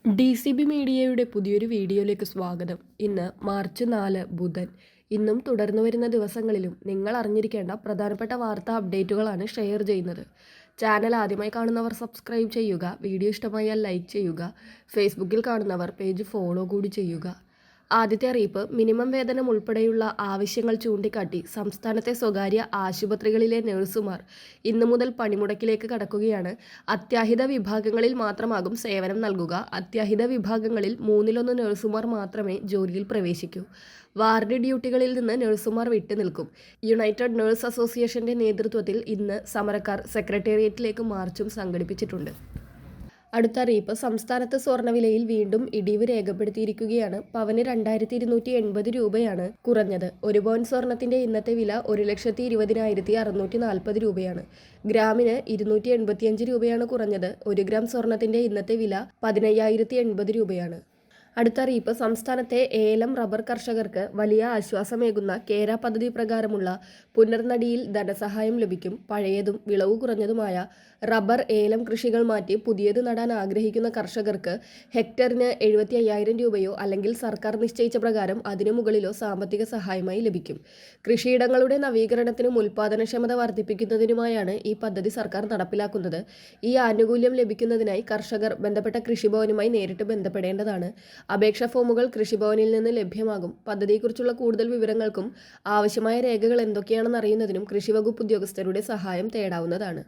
DCB മീഡിയയുടെ പുതിയൊരു വീഡിയോയിലേക്ക് സ്വാഗതം. ഇന്ന് മാർച്ച് 4 ബുധൻ. ഇന്നും തുടർന്നു വരുന്ന ദിവസങ്ങളിലും നിങ്ങൾ അറിഞ്ഞിരിക്കേണ്ട പ്രധാനപ്പെട്ട വാർത്താ അപ്ഡേറ്റുകളാണ് ഷെയർ ചെയ്യുന്നത്. ചാനൽ ആദ്യമായി കാണുന്നവർ സബ്സ്ക്രൈബ് ചെയ്യുക, വീഡിയോ ഇഷ്ടമായാൽ ലൈക്ക് ചെയ്യുക, ഫേസ്ബുക്കിൽ കാണുന്നവർ പേജ് ഫോളോ കൂടി ചെയ്യുക. ആദ്യത്തെ അറിയിപ്പ്, മിനിമം വേതനം ഉൾപ്പെടെയുള്ള ആവശ്യങ്ങൾ ചൂണ്ടിക്കാട്ടി സംസ്ഥാനത്തെ സ്വകാര്യ ആശുപത്രികളിലെ നഴ്സുമാർ ഇന്നു മുതൽ പണിമുടക്കിലേക്ക് കടക്കുകയാണ്. അത്യാഹിത വിഭാഗങ്ങളിൽ മാത്രമാകും സേവനം നൽകുക. അത്യാഹിത വിഭാഗങ്ങളിൽ 1/3 നഴ്സുമാർ മാത്രമേ ജോലിയിൽ പ്രവേശിക്കൂ. വാർഡ് ഡ്യൂട്ടികളിൽ നിന്ന് നഴ്സുമാർ വിട്ടുനിൽക്കും. യുണൈറ്റഡ് നഴ്സ് അസോസിയേഷന്റെ നേതൃത്വത്തിൽ ഇന്ന് സമരക്കാർ സെക്രട്ടേറിയറ്റിലേക്ക് മാർച്ചും സംഘടിപ്പിച്ചിട്ടുണ്ട്. അടുത്ത അറിയിപ്പ്, സംസ്ഥാനത്ത് സ്വർണ്ണവിലയിൽ വീണ്ടും ഇടിവ് രേഖപ്പെടുത്തിയിരിക്കുകയാണ്. പവന് 2280 രൂപയാണ് കുറഞ്ഞത്. 1 പവൻ സ്വർണത്തിന്റെ ഇന്നത്തെ വില 1,20,640 രൂപയാണ്. ഗ്രാമിന് 285 രൂപയാണ് കുറഞ്ഞത്. 1 ഗ്രാം സ്വർണത്തിന്റെ ഇന്നത്തെ വില 15,080 രൂപയാണ്. അടുത്ത അറിയിപ്പ്, സംസ്ഥാനത്തെ ഏലം റബ്ബർ കർഷകർക്ക് വലിയ ആശ്വാസമേകുന്ന കേര പദ്ധതി പ്രകാരമുള്ള പുനർനടിയിൽ ധനസഹായം ലഭിക്കും. പഴയതും വിളവ് കുറഞ്ഞതുമായ റബ്ബർ ഏലം കൃഷികൾ മാറ്റി പുതിയത് നടാൻ ആഗ്രഹിക്കുന്ന കർഷകർക്ക് ഹെക്ടറിന് 75,000 രൂപയോ അല്ലെങ്കിൽ സർക്കാർ നിശ്ചയിച്ച പ്രകാരം അതിനു മുകളിലോ സാമ്പത്തിക സഹായമായി ലഭിക്കും. കൃഷിയിടങ്ങളുടെ നവീകരണത്തിനും ഉൽപാദനക്ഷമത വർദ്ധിപ്പിക്കുന്നതിനുമായാണ് ഈ പദ്ധതി സർക്കാർ നടപ്പിലാക്കുന്നത്. ഈ ആനുകൂല്യം ലഭിക്കുന്നതിനായി കർഷകർ ബന്ധപ്പെട്ട കൃഷിഭവനുമായി നേരിട്ട് ബന്ധപ്പെടേണ്ടതാണ്. അപേക്ഷാ ഫോമുകൾ കൃഷിഭവനിൽ നിന്ന് ലഭ്യമാകും. പദ്ധതിയെക്കുറിച്ചുള്ള കൂടുതൽ വിവരങ്ങൾക്കും ആവശ്യമായ രേഖകൾ എന്തൊക്കെയാണെന്ന് അറിയുന്നതിനും കൃഷിവകുപ്പ് ഉദ്യോഗസ്ഥരുടെ സഹായം തേടാവുന്നതാണ്.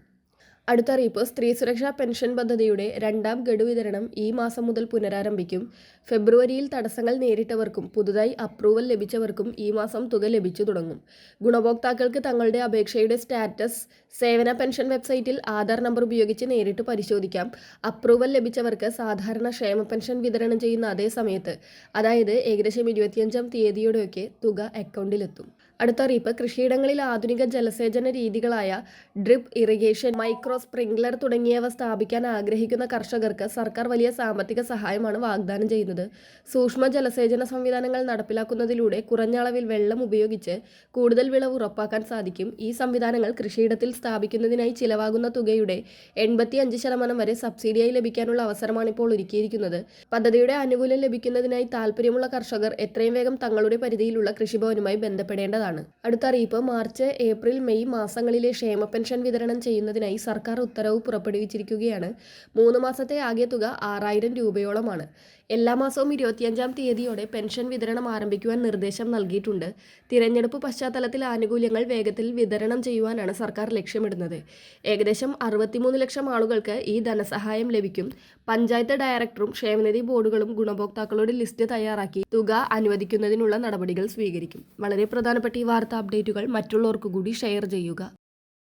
അടുത്ത അറിയിപ്പ്, സ്ത്രീ സുരക്ഷാ പെൻഷൻ പദ്ധതിയുടെ 2ാം ഗഡു വിതരണം ഈ മാസം മുതൽ പുനരാരംഭിക്കും. ഫെബ്രുവരിയിൽ തടസ്സങ്ങൾ നേരിട്ടവർക്കും പുതുതായി അപ്രൂവൽ ലഭിച്ചവർക്കും ഈ മാസം തുക ലഭിച്ചു തുടങ്ങും. ഗുണഭോക്താക്കൾക്ക് തങ്ങളുടെ അപേക്ഷയുടെ സ്റ്റാറ്റസ് സേവന പെൻഷൻ വെബ്സൈറ്റിൽ ആധാർ നമ്പർ ഉപയോഗിച്ച് നേരിട്ട് പരിശോധിക്കാം. അപ്രൂവൽ ലഭിച്ചവർക്ക് സാധാരണ ക്ഷേമ പെൻഷൻ വിതരണം ചെയ്യുന്ന അതേ സമയത്ത്, അതായത് ഏകദേശം 25-ാം തീയതിയോടെയൊക്കെ തുക അക്കൗണ്ടിലെത്തും. അടുത്ത അറിയിപ്പ്, കൃഷിയിടങ്ങളിൽ ആധുനിക ജലസേചന രീതികളായ ഡ്രിപ്പ് ഇറിഗേഷൻ, മൈക്രോ സ്പ്രിംഗ്ലർ തുടങ്ങിയവ സ്ഥാപിക്കാൻ ആഗ്രഹിക്കുന്ന കർഷകർക്ക് സർക്കാർ വലിയ സാമ്പത്തിക സഹായമാണ് വാഗ്ദാനം ചെയ്യുന്നത്. സൂക്ഷ്മ ജലസേചന സംവിധാനങ്ങൾ നടപ്പിലാക്കുന്നതിലൂടെ കുറഞ്ഞ അളവിൽ വെള്ളം ഉപയോഗിച്ച് കൂടുതൽ വിളവ് ഉറപ്പാക്കാൻ സാധിക്കും. ഈ സംവിധാനങ്ങൾ കൃഷിയിടത്തിൽ സ്ഥാപിക്കുന്നതിനായി ചിലവാകുന്ന തുകയുടെ 85% വരെ സബ്സിഡിയായി ലഭിക്കാനുള്ള അവസരമാണ് ഇപ്പോൾ ഒരുക്കിയിരിക്കുന്നത്. പദ്ധതിയുടെ ആനുകൂല്യം ലഭിക്കുന്നതിനായി താൽപ്പര്യമുള്ള കർഷകർ എത്രയും വേഗം തങ്ങളുടെ പരിധിയിലുള്ള കൃഷിഭവനുമായി ബന്ധപ്പെടേണ്ടതാണ്. അടുത്ത അറിയിപ്പ്, മാർച്ച്, ഏപ്രിൽ, മെയ് മാസങ്ങളിലെ ക്ഷേമ പെൻഷൻ വിതരണം ചെയ്യുന്നതിനായി സർക്കാർ ഉത്തരവ് പുറപ്പെടുവിച്ചിരിക്കുകയാണ്. 3 മാസത്തെ ആകെ തുക 6,000 രൂപയോളമാണ്. എല്ലാ മാസവും 25-ാം തീയതിയോടെ പെൻഷൻ വിതരണം ആരംഭിക്കുവാൻ നിർദ്ദേശം നൽകിയിട്ടുണ്ട്. തിരഞ്ഞെടുപ്പ് പശ്ചാത്തലത്തിൽ ആനുകൂല്യങ്ങൾ വേഗത്തിൽ വിതരണം ചെയ്യുവാനാണ് സർക്കാർ ലക്ഷ്യമിടുന്നത്. ഏകദേശം 63 ലക്ഷം ആളുകൾക്ക് ഈ ധനസഹായം ലഭിക്കും. പഞ്ചായത്ത് ഡയറക്ടറും ക്ഷേമനിധി ബോർഡുകളും ഗുണഭോക്താക്കളുടെ ലിസ്റ്റ് തയ്യാറാക്കി തുക അനുവദിക്കുന്നതിനുള്ള നടപടികൾ സ്വീകരിക്കും. വളരെ പ്രധാനപ്പെട്ട ഈ വാർത്താ അപ്ഡേറ്റുകൾ മറ്റുള്ളവർക്ക് കൂടി ഷെയർ ചെയ്യുക.